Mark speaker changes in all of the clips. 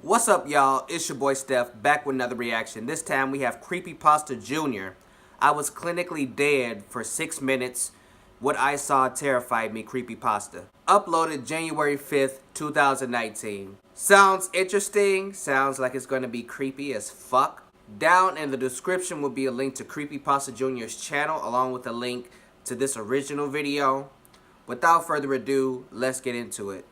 Speaker 1: What's up, y'all? It's your boy Steph, back with another reaction. This time we have Creepypasta Jr. I was clinically dead for 6 minutes. What I saw terrified me, Creepypasta. Uploaded January 5th, 2019. Sounds interesting. Sounds like it's going to be creepy as fuck. Down in the description will be a link to Creepypasta Jr.'s channel, along with a link to this original video. Without further ado, let's get into it.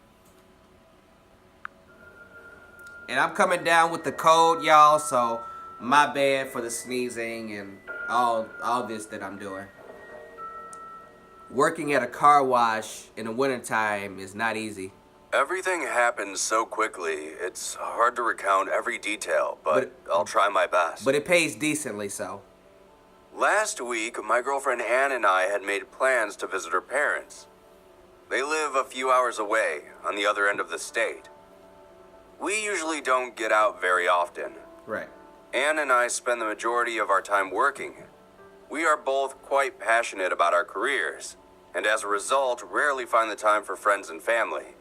Speaker 1: And I'm coming down with the cold, y'all, so my bad for the sneezing and all this that I'm doing. Working at a car wash in the wintertime is not easy.
Speaker 2: Everything happened so quickly, it's hard to recount every detail, but I'll try my best.
Speaker 1: But it pays decently, so.
Speaker 2: Last week, my girlfriend Ann and I had made plans to visit her parents. They live a few hours away, on the other end of the state. We usually don't get out very often.
Speaker 1: Right.
Speaker 2: Ann and I spend the majority of our time working. We are both quite passionate about our careers, and as a result, rarely find the time for friends and family.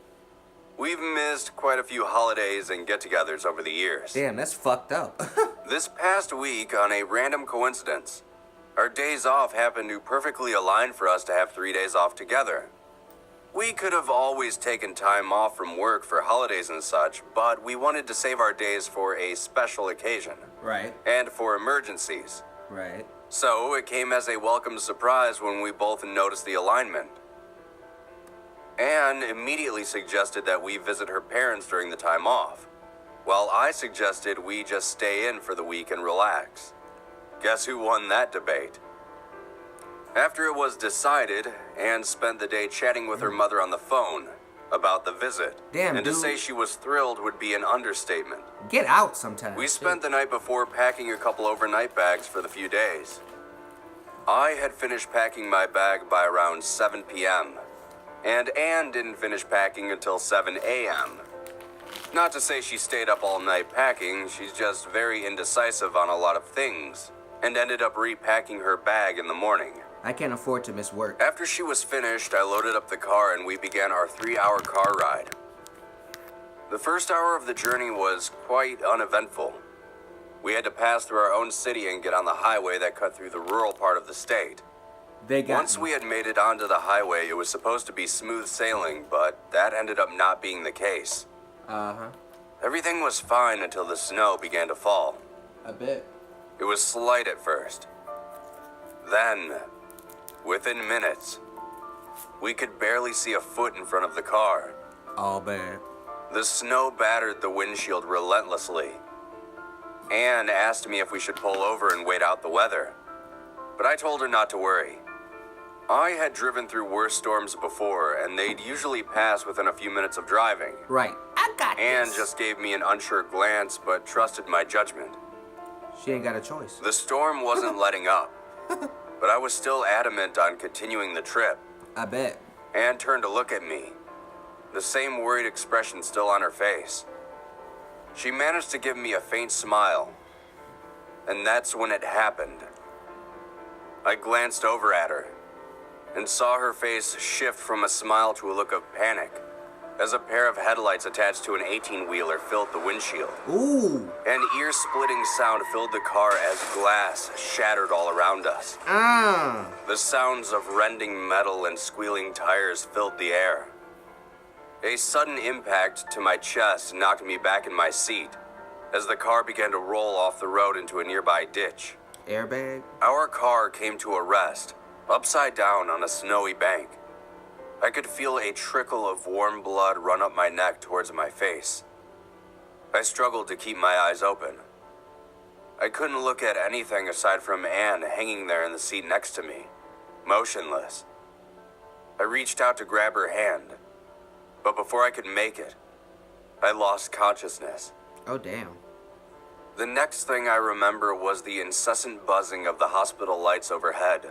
Speaker 2: We've missed quite a few holidays and get-togethers over the years.
Speaker 1: Damn, that's fucked up.
Speaker 2: This past week, on a random coincidence, our days off happened to perfectly align for us to have 3 days off together. We could have always taken time off from work for holidays and such, but we wanted to save our days for a special occasion.
Speaker 1: Right.
Speaker 2: And for emergencies.
Speaker 1: Right.
Speaker 2: So it came as a welcome surprise when we both noticed the alignment. Anne immediately suggested that we visit her parents during the time off, while I suggested we just stay in for the week and relax. Guess who won that debate? After it was decided, Anne spent the day chatting with her mother on the phone about the visit.
Speaker 1: Damn,
Speaker 2: and
Speaker 1: dude.
Speaker 2: to say she was thrilled would be an understatement.
Speaker 1: Get out sometime.
Speaker 2: We spent the night before packing a couple overnight bags for the few days. I had finished packing my bag by around 7 p.m., and Anne didn't finish packing until 7 a.m. Not to say she stayed up all night packing, she's just very indecisive on a lot of things, and ended up repacking her bag in the morning.
Speaker 1: I can't afford to miss work.
Speaker 2: After she was finished, I loaded up the car and we began our 3-hour car ride. The first hour of the journey was quite uneventful. We had to pass through our own city and get on the highway that cut through the rural part of the state. Once we had made it onto the highway, it was supposed to be smooth sailing, but that ended up not being the case. Everything was fine until the snow began to fall.
Speaker 1: I bet.
Speaker 2: It was slight at first. Then, within minutes, we could barely see a foot in front of the car.
Speaker 1: Oh, bad.
Speaker 2: The snow battered the windshield relentlessly. Anne asked me if we should pull over and wait out the weather, but I told her not to worry. I had driven through worse storms before, and they'd usually pass within a few minutes of driving.
Speaker 1: Right. I got
Speaker 2: Anne
Speaker 1: this.
Speaker 2: just gave me an unsure glance, but trusted my judgment.
Speaker 1: She ain't got a choice.
Speaker 2: The storm wasn't letting up, but I was still adamant on continuing the trip.
Speaker 1: I bet.
Speaker 2: Anne turned to look at me, the same worried expression still on her face. She managed to give me a faint smile, and that's when it happened. I glanced over at her and saw her face shift from a smile to a look of panic as a pair of headlights attached to an 18-wheeler filled the windshield.
Speaker 1: Ooh.
Speaker 2: An ear-splitting sound filled the car as glass shattered all around us. The sounds of rending metal and squealing tires filled the air. A sudden impact to my chest knocked me back in my seat as the car began to roll off the road into a nearby ditch.
Speaker 1: Airbag?
Speaker 2: Our car came to a rest, upside down on a snowy bank. I could feel a trickle of warm blood run up my neck towards my face. I struggled to keep my eyes open. I couldn't look at anything aside from Anne hanging there in the seat next to me, motionless. I reached out to grab her hand, but before I could make it, I lost consciousness.
Speaker 1: Oh, damn.
Speaker 2: The next thing I remember was the incessant buzzing of the hospital lights overhead.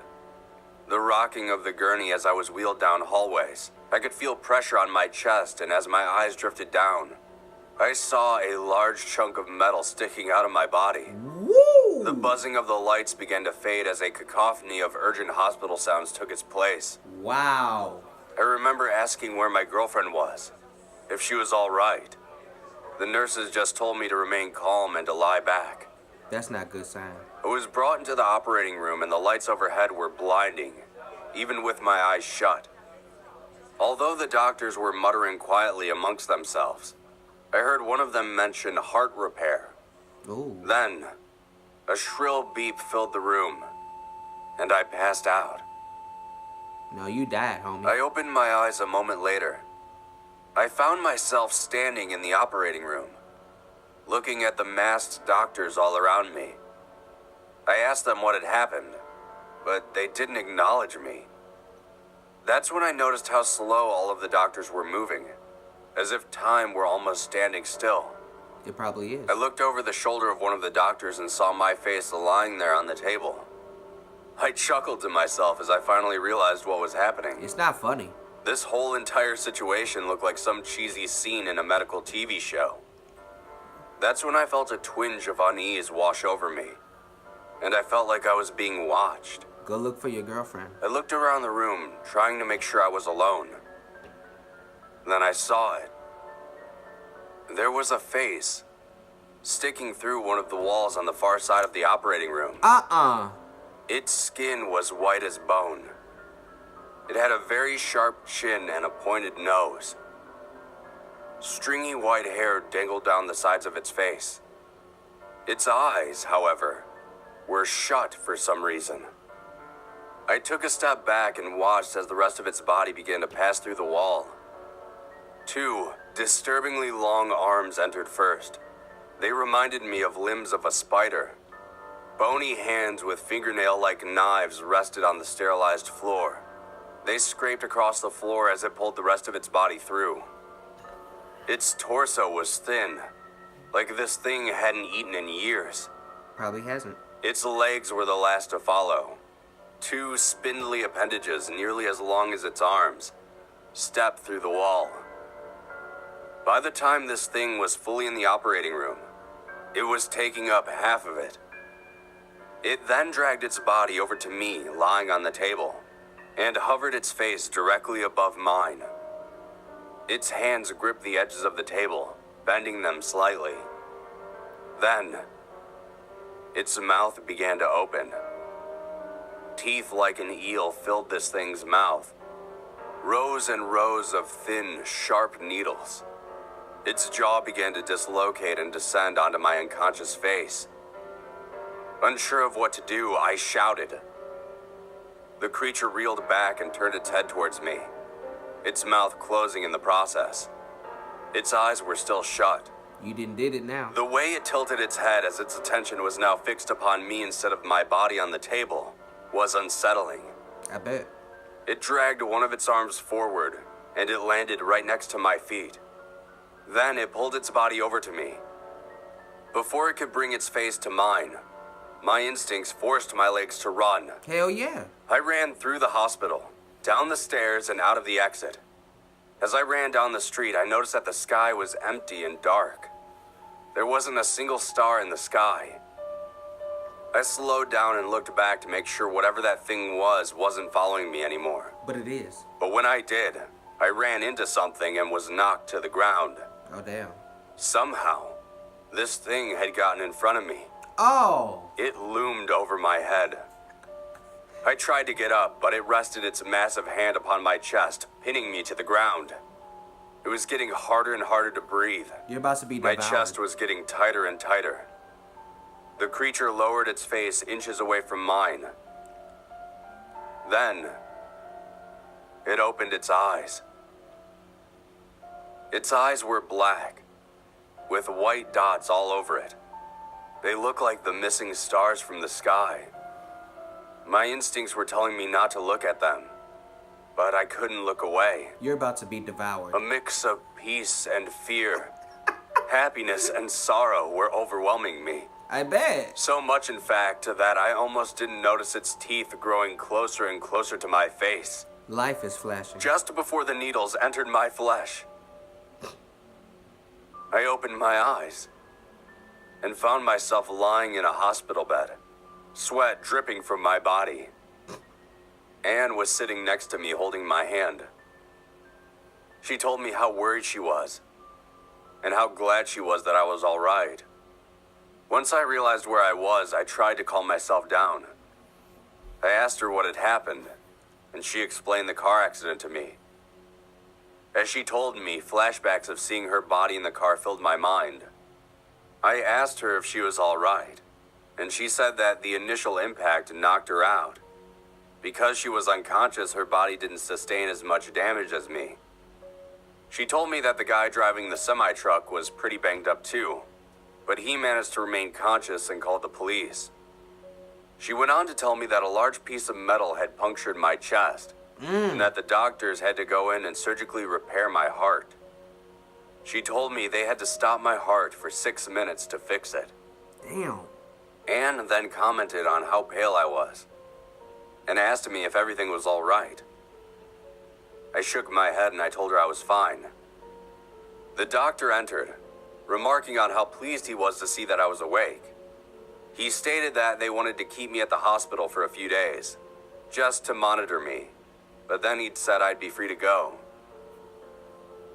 Speaker 2: The rocking of the gurney as I was wheeled down hallways. I could feel pressure on my chest, and as my eyes drifted down, I saw a large chunk of metal sticking out of my body.
Speaker 1: Woo!
Speaker 2: The buzzing of the lights began to fade as a cacophony of urgent hospital sounds took its place.
Speaker 1: Wow.
Speaker 2: I remember asking where my girlfriend was, if she was all right. The nurses just told me to remain calm and to lie back.
Speaker 1: That's not a good sign.
Speaker 2: I was brought into the operating room and the lights overhead were blinding, even with my eyes shut. Although the doctors were muttering quietly amongst themselves, I heard one of them mention heart repair.
Speaker 1: Ooh.
Speaker 2: Then, a shrill beep filled the room, and I passed out.
Speaker 1: No, you died, homie.
Speaker 2: I opened my eyes a moment later. I found myself standing in the operating room, looking at the masked doctors all around me. I asked them what had happened, but they didn't acknowledge me. That's when I noticed how slow all of the doctors were moving, as if time were almost standing still.
Speaker 1: It probably is.
Speaker 2: I looked over the shoulder of one of the doctors and saw my face lying there on the table. I chuckled to myself as I finally realized what was happening.
Speaker 1: It's not funny.
Speaker 2: This whole entire situation looked like some cheesy scene in a medical TV show. That's when I felt a twinge of unease wash over me, and I felt like I was being watched.
Speaker 1: Go look for your girlfriend.
Speaker 2: I looked around the room, trying to make sure I was alone. Then I saw it. There was a face sticking through one of the walls on the far side of the operating room. Its skin was white as bone. It had a very sharp chin and a pointed nose. Stringy white hair dangled down the sides of its face. Its eyes, however, were shut for some reason. I took a step back and watched as the rest of its body began to pass through the wall. Two disturbingly long arms entered first. They reminded me of limbs of a spider. Bony hands with fingernail-like knives rested on the sterilized floor. They scraped across the floor as it pulled the rest of its body through. Its torso was thin, like this thing hadn't eaten in years.
Speaker 1: Probably hasn't.
Speaker 2: Its legs were the last to follow. Two spindly appendages, nearly as long as its arms, stepped through the wall. By the time this thing was fully in the operating room, it was taking up half of it. It then dragged its body over to me, lying on the table, and hovered its face directly above mine. Its hands gripped the edges of the table, bending them slightly. Then, its mouth began to open. Teeth like an eel filled this thing's mouth. Rows and rows of thin, sharp needles. Its jaw began to dislocate and descend onto my unconscious face. Unsure of what to do, I shouted. The creature reeled back and turned its head towards me, its mouth closing in the process. Its eyes were still shut.
Speaker 1: You did it now.
Speaker 2: The way it tilted its head as its attention was now fixed upon me instead of my body on the table was unsettling.
Speaker 1: I bet.
Speaker 2: It dragged one of its arms forward, and it landed right next to my feet. Then it pulled its body over to me. Before it could bring its face to mine, my instincts forced my legs to run.
Speaker 1: Hell yeah.
Speaker 2: I ran through the hospital, down the stairs, and out of the exit. As I ran down the street, I noticed that the sky was empty and dark. There wasn't a single star in the sky. I slowed down and looked back to make sure whatever that thing wasn't following me anymore.
Speaker 1: But it is.
Speaker 2: But when I did, I ran into something and was knocked to the ground.
Speaker 1: Oh, damn.
Speaker 2: Somehow, this thing had gotten in front of me.
Speaker 1: Oh!
Speaker 2: It loomed over my head. I tried to get up, but it rested its massive hand upon my chest, pinning me to the ground. It was getting harder and harder to breathe.
Speaker 1: You're about to be
Speaker 2: My
Speaker 1: devoured.
Speaker 2: chest was getting tighter and tighter. The creature lowered its face inches away from mine. Then, it opened its eyes. Its eyes were black, with white dots all over it. They looked like the missing stars from the sky. My instincts were telling me not to look at them, but I couldn't look away.
Speaker 1: You're about to be devoured.
Speaker 2: A mix of peace and fear, happiness and sorrow were overwhelming me.
Speaker 1: I bet.
Speaker 2: So much, in fact, that I almost didn't notice its teeth growing closer and closer to my face.
Speaker 1: Life is flashing.
Speaker 2: Just before the needles entered my flesh, I opened my eyes and found myself lying in a hospital bed, sweat dripping from my body. Anne was sitting next to me holding my hand. She told me how worried she was and how glad she was that I was all right. Once I realized where I was, I tried to calm myself down. I asked her what had happened, and she explained the car accident to me. As she told me, flashbacks of seeing her body in the car filled my mind. I asked her if she was all right, and she said that the initial impact knocked her out. Because she was unconscious, her body didn't sustain as much damage as me. She told me that the guy driving the semi-truck was pretty banged up too, but he managed to remain conscious and called the police. She went on to tell me that a large piece of metal had punctured my chest, and that the doctors had to go in and surgically repair my heart. She told me they had to stop my heart for 6 minutes to fix it.
Speaker 1: Damn.
Speaker 2: And then commented on how pale I was, and asked me if everything was all right. I shook my head and I told her I was fine. The doctor entered, remarking on how pleased he was to see that I was awake. He stated that they wanted to keep me at the hospital for a few days, just to monitor me, but then he'd said I'd be free to go.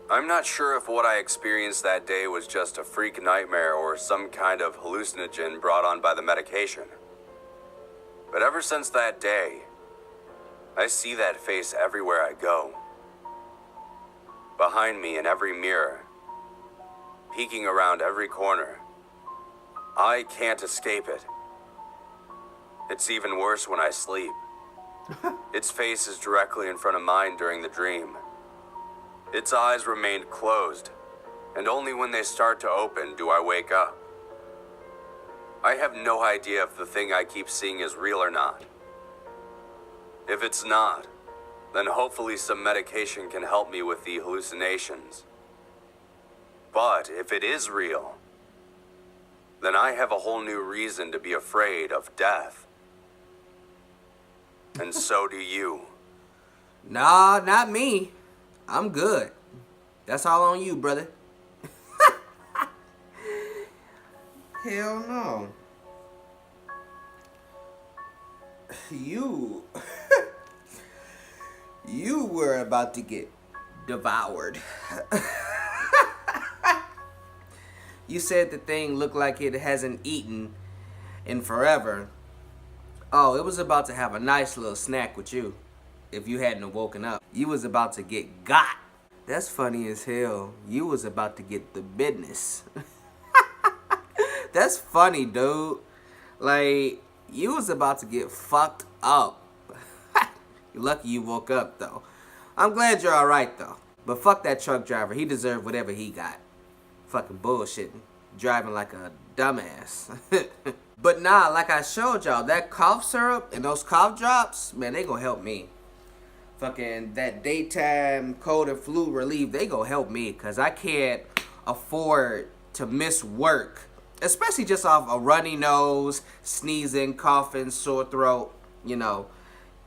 Speaker 2: I'm not sure if what I experienced that day was just a freak nightmare or some kind of hallucinogen brought on by the medication. But ever since that day, I see that face everywhere I go. Behind me in every mirror, peeking around every corner. I can't escape it. It's even worse when I sleep. Its face is directly in front of mine during the dream. Its eyes remained closed, and only when they start to open do I wake up. I have no idea if the thing I keep seeing is real or not. If it's not, then hopefully some medication can help me with the hallucinations. But if it is real, then I have a whole new reason to be afraid of death. And so do you.
Speaker 1: Nah, not me. I'm good. That's all on you, brother. Hell no. You were about to get devoured. You said the thing looked like it hasn't eaten in forever. Oh, it was about to have a nice little snack with you if you hadn't woken up. You was about to get got. That's funny as hell. You was about to get the business. That's funny, dude. Like, you was about to get fucked up. You're lucky you woke up, though. I'm glad you're alright, though. But fuck that truck driver. He deserved whatever he got. Fucking bullshitting. Driving like a dumbass. But nah, like I showed y'all, that cough syrup and those cough drops, man, they gonna help me. Fucking that daytime cold and flu relief, they gonna help me. Because I can't afford to miss work. Especially just off a runny nose, sneezing, coughing, sore throat. You know,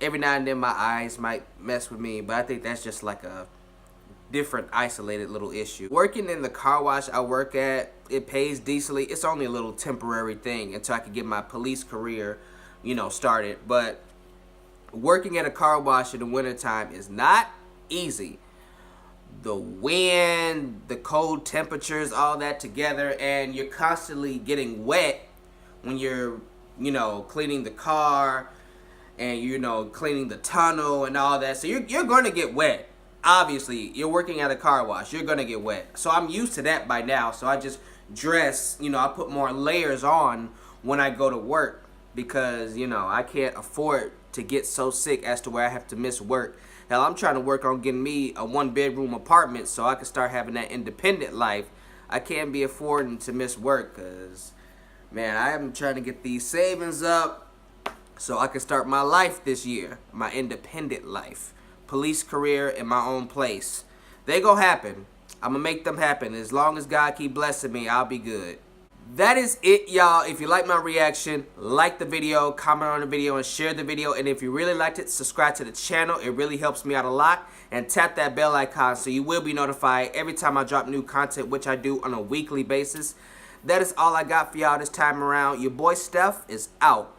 Speaker 1: every now and then my eyes might mess with me. But I think that's just like a different isolated little issue. Working in the car wash I work at, it pays decently. It's only a little temporary thing until I can get my police career, you know, started. But working at a car wash in the wintertime is not easy. The wind, the cold temperatures, all that together, and you're constantly getting wet when you're, you know, cleaning the car and, you know, cleaning the tunnel and all that. So you're going to get wet. Obviously, you're working at a car wash. You're going to get wet. So I'm used to that by now. So I just dress, you know, I put more layers on when I go to work because, you know, I can't afford to get so sick as to where I have to miss work. Hell, I'm trying to work on getting me a 1-bedroom apartment so I can start having that independent life. I can't be affording to miss work because, man, I am trying to get these savings up so I can start my life this year, my independent life. Police career in my own place. They gonna happen. I'm gonna make them happen. As long as God keep blessing me, I'll be good. That is it, y'all. If you like my reaction, like the video, comment on the video, and share the video. And if you really liked it, subscribe to the channel. It really helps me out a lot. And tap that bell icon so you will be notified every time I drop new content, which I do on a weekly basis. That is all I got for y'all this time around. Your boy Steph is out.